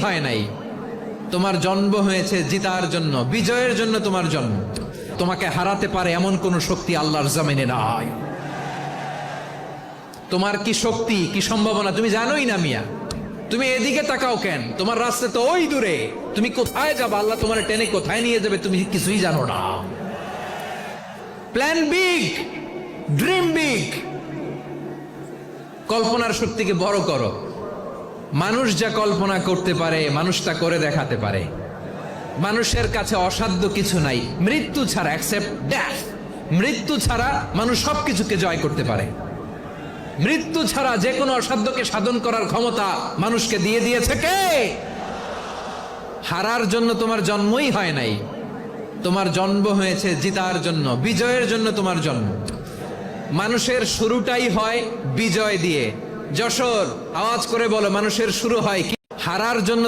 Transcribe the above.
হয় নাই, তোমার জন্ম হয়েছে জিতার জন্য, বিজয়ের জন্য তোমার জন্ম। তোমাকে হারাতে পারে এমন কোন শক্তি আল্লাহর জমিনে নাই। তোমার কি শক্তি, কি সম্ভাবনা তুমি জানোই না মিয়া। তুমি এদিকে তাকাও কেন? তোমার রাস্তা তো ওই দূরে। তুমি কোথায় যাবে, আল্লাহ তোমার টেনে কোথায় নিয়ে যাবে তুমি কিছুই জানো না। প্ল্যান বিগ, ড্রিম বিগ, কল্পনার শক্তিকে বড় করো। মানুষ যা কল্পনা করতে পারে মানুষ তা করে দেখাতে পারে। মানুষের কাছে অসাধ্য কিছু নাই মৃত্যু ছাড়া, অ্যাকসেপ্ট ডেথ। মৃত্যু ছাড়া মানুষ সবকিছুকে জয় করতে পারে। মৃত্যু ছাড়া যে কোনো অসাধ্যকে সাধন করার ক্ষমতা মানুষকে দিয়ে দিয়েছে কে? হারার জন্য তোমার জন্মই হয় নাই, তোমার জন্ম হয়েছে জিতার জন্য, বিজয়ের জন্য তোমার জন্ম। মানুষের শুরুটাই হয় বিজয় দিয়ে। যশোর আওয়াজ করে বলো, মানুষের শুরু হয় কি? হারার জন্য।